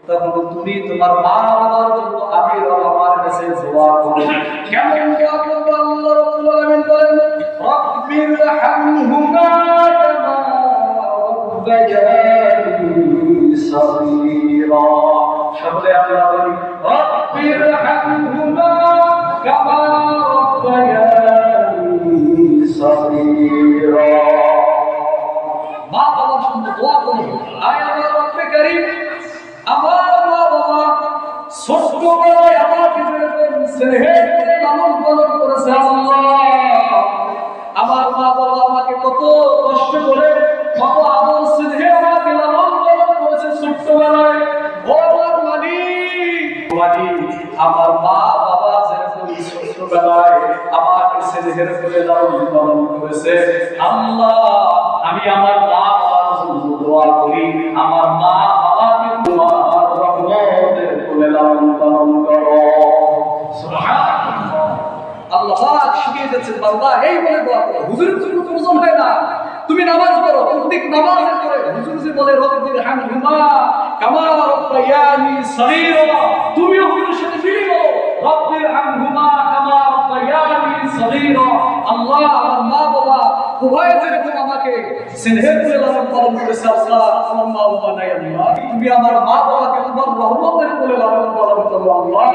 তখন তুমি তোমার মা বাবার জন্য আমি আমার কাছে দোয়া করো। কেমন দোয়া করবে? আল্লাহ রাব্বুল আলামিন বলেন, রাব্বির হামহুমা কামা রাব্বায়ানি সগীরা। সকলে আল্লাহ বলি, রাব্বির হামহুমা কামা রাব্বায়ানি সগীরা। মা বাবার জন্য দোয়া করো, আয় আল্লাহ রব্বে কারীম, আমার মা বাবা ছোটবেলায় আমাকে যেরকম স্নেহে করে লালন পালন করেছে, আল্লাহ আমার মা বাবা আমাকে কত কষ্ট করে কত আদর স্নেহে আমাকে লালন পালন করেছে ছোটবেলায়। ও আমার মালিক, আমার মা বাবা যেরকম ছোটবেলায় আমাকে স্নেহের করে লালন পালন করেছে, আল্লাহ আমি আমার মা বাবার জন্য দোয়া করি, আমার মা বাবাকে তোমার রহমতের কোলে লালন পালন করো। সুবহানাল্লাহ। আল্লাহ পাক শিখিয়ে দিয়েছেন, বান্দা এই বলে দোয়া করো। হুজুরের জন্য প্রয়োজন হয় না, তুমি নামাজ পড়ো, প্রত্যেক নামাজের পরে হুজুর যে বলে রব্বির হামহুমা কামা রাব্বায়ানি সগীরা, তুমিও হুজুরের সাথে মিলে বলো রব্বির হামহুমা কামা রাব্বায়ানি সগীরা। আল্লাহ আমার মা বাবা উভয় যেরকম আমাকে স্নেহের করে লালন পালন করেছে, আল্লাহ আমার মা বাবা নাই, আল্লাহ তুমি আমার মা বাবাকে তোমার রহমতের কোলে লালন পালন করো। আল্লাহ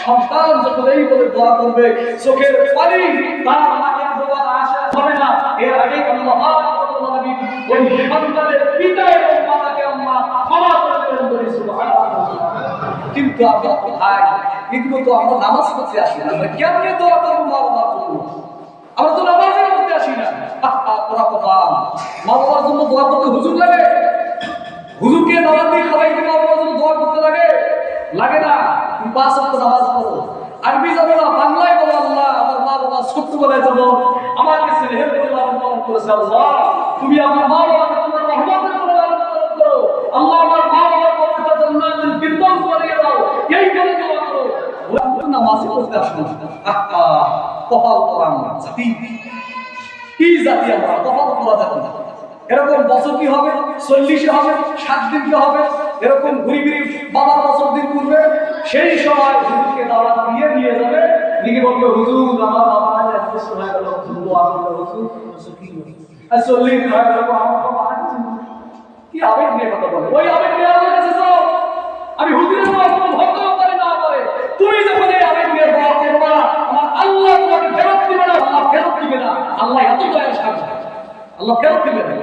সন্তান যখন এই বলে দোয়া করবে, চোখের পানি তার আগে দোয়ার আশা হবে না, এর আগে আল্লাহ ওই সন্তানের পিতা এবং মাতাকে আল্লাহ ক্ষমা করে দেবেন বলে। সুবহানাল্লাহ। কিন্তু আমরা ভাই এগুলো তো আমরা নামাজ পড়তে আসি না, আমরা কেমনে দোয়া করবো মা বাবার জন্য? আমরা তো নামাজের মধ্যে আসি না। মা বাবার জন্য দোয়া করতে হুজুর লাগে? হুজুরকে নামাজ দিয়ে সবাইকে মা বাবার জন্য দোয়া করতে লাগে? লাগে না। তুমি 5 ওয়াক্ত নামাজ পড়ো, আরবি যাবে না, বাংলায় বলো, আল্লাহ আমার মা বাবা ছোট্টবেলায় যাবো আমাকে স্নেহের করে লালন পালন করেছে, আল্লাহ তুমি আমার মা বাবাকে তোমার রহমতের করে লালন পালন করো। আল্লাহ আমার মা বাবার কবরটা জান্নাতুল ফিরদাউস বানিয়ে দাও, এই বলে দোয়া করো। ওরা নামাজই পড়তে আসে না। কপাল পরা আমরা জাতি, কি জাতি আমরা, কপাল পরা জাতি। এরকম বছর কি হবে? 40 হবে, 7 দিন কি হবে? এরকম ঘুরি ঘুরি বাবার বছর দিন পূর্বে সেই সময় হুজুরকে দাওয়াত দিয়ে নিয়ে যাবে, লিখে বলবে হুজুর আমার বাবা আজ 1 বছর হয়ে গেল, দোয়া করবে হুজুর। কি আর 40 দিন হয়ে গেল, আমার বাবা কি আবেগ নিয়ে কথা বলে, ওই আবেগ নিয়ে আমার কাছে যাও। আমি হুজুরের দোয়া কোনো ভক্ত পারে না পারে, তুমি যখন এই আবেগ নিয়ে দোয়া করবা, আমার আল্লাহ তোমাকে ফেরত দিবে না, আল্লাহ ফেরত দিবে না। আল্লাহ এত দয়ার সাগর, আল্লাহ ফেরত দিবে না।